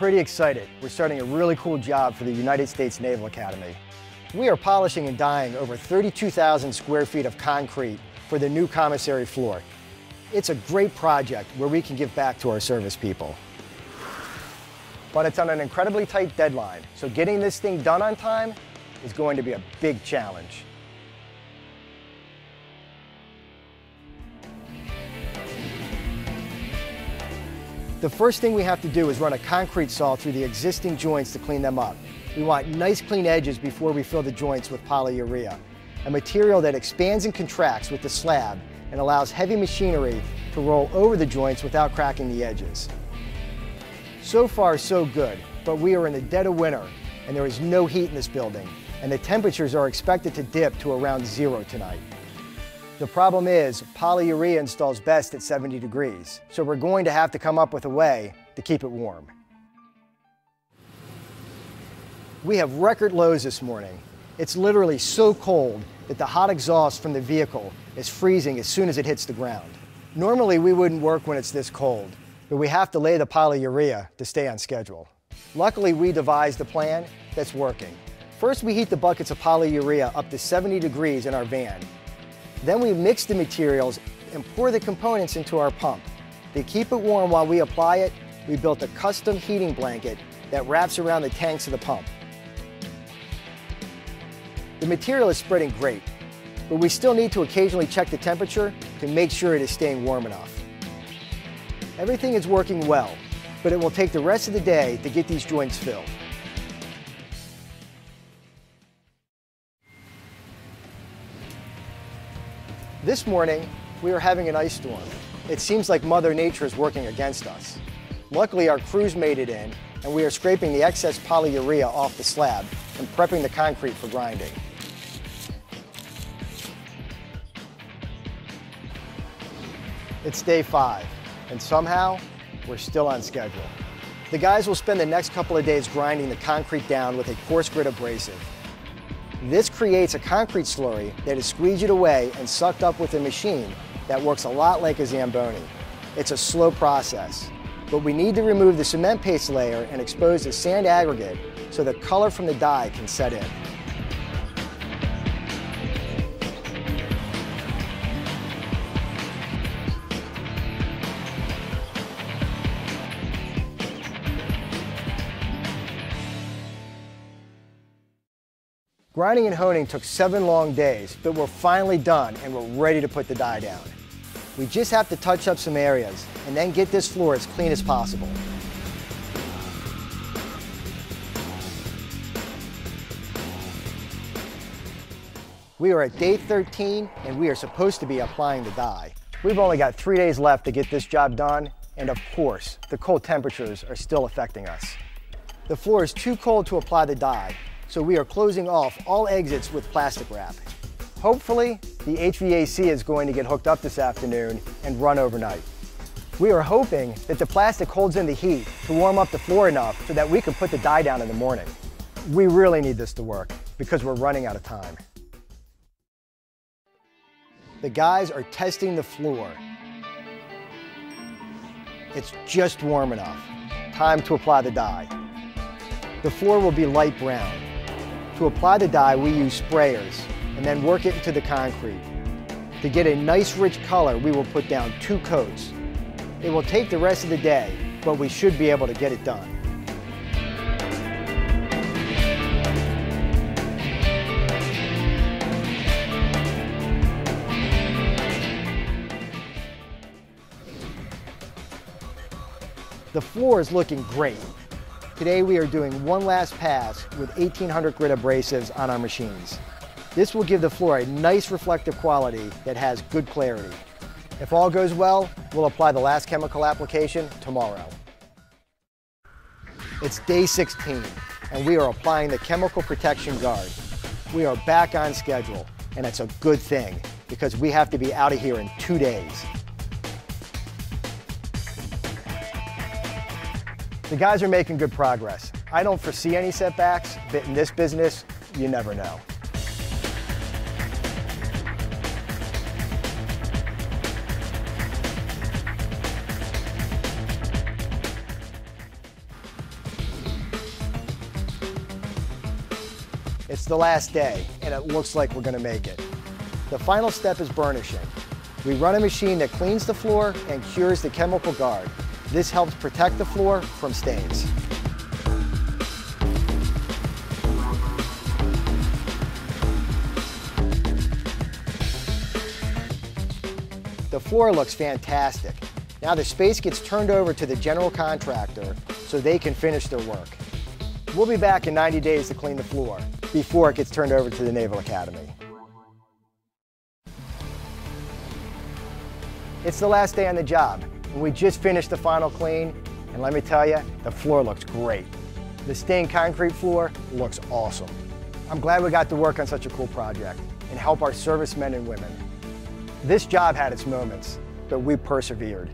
pretty excited. We're starting a really cool job for the United States Naval Academy. We are polishing and dyeing over 32,000 square feet of concrete for the new commissary floor. It's a great project where we can give back to our service people. But it's on an incredibly tight deadline, so getting this thing done on time is going to be a big challenge. The first thing we have to do is run a concrete saw through the existing joints to clean them up. We want nice clean edges before we fill the joints with polyurea, a material that expands and contracts with the slab and allows heavy machinery to roll over the joints without cracking the edges. So far, so good, but we are in the dead of winter and there is no heat in this building, and the temperatures are expected to dip to around 0 tonight. The problem is, polyurea installs best at 70 degrees, so we're going to have to come up with a way to keep it warm. We have record lows this morning. It's literally so cold that the hot exhaust from the vehicle is freezing as soon as it hits the ground. Normally we wouldn't work when it's this cold, but we have to lay the polyurea to stay on schedule. Luckily, we devised a plan that's working. First, we heat the buckets of polyurea up to 70 degrees in our van. Then we mix the materials and pour the components into our pump. To keep it warm while we apply it, we built a custom heating blanket that wraps around the tanks of the pump. The material is spreading great, but we still need to occasionally check the temperature to make sure it is staying warm enough. Everything is working well, but it will take the rest of the day to get these joints filled. This morning, we are having an ice storm. It seems like Mother Nature is working against us. Luckily, our crews made it in, and we are scraping the excess polyurea off the slab and prepping the concrete for grinding. It's day 5, and somehow, we're still on schedule. The guys will spend the next couple of days grinding the concrete down with a coarse grit abrasive. This creates a concrete slurry that is squeegeed away and sucked up with a machine that works a lot like a Zamboni. It's a slow process, but we need to remove the cement paste layer and expose the sand aggregate so the color from the dye can set in. Grinding and honing took 7 long days, but we're finally done and we're ready to put the dye down. We just have to touch up some areas and then get this floor as clean as possible. We are at day 13 and we are supposed to be applying the dye. We've only got 3 days left to get this job done, and of course, the cold temperatures are still affecting us. The floor is too cold to apply the dye, so we are closing off all exits with plastic wrap. Hopefully, the HVAC is going to get hooked up this afternoon and run overnight. We are hoping that the plastic holds in the heat to warm up the floor enough so that we can put the dye down in the morning. We really need this to work because we're running out of time. The guys are testing the floor. It's just warm enough. Time to apply the dye. The floor will be light brown. To apply the dye, we use sprayers and then work it into the concrete. To get a nice rich color, we will put down 2 coats. It will take the rest of the day, but we should be able to get it done. The floor is looking great. Today we are doing one last pass with 1800 grit abrasives on our machines. This will give the floor a nice reflective quality that has good clarity. If all goes well, we'll apply the last chemical application tomorrow. It's day 16 and we are applying the chemical protection guard. We are back on schedule, and it's a good thing because we have to be out of here in 2 days. The guys are making good progress. I don't foresee any setbacks, but in this business, you never know. It's the last day, and it looks like we're going to make it. The final step is burnishing. We run a machine that cleans the floor and cures the chemical guard. This helps protect the floor from stains. The floor looks fantastic. Now the space gets turned over to the general contractor so they can finish their work. We'll be back in 90 days to clean the floor before it gets turned over to the Naval Academy. It's the last day on the job, and we just finished the final clean, and let me tell you, the floor looks great. The stained concrete floor looks awesome. I'm glad we got to work on such a cool project and help our servicemen and women. This job had its moments, but we persevered.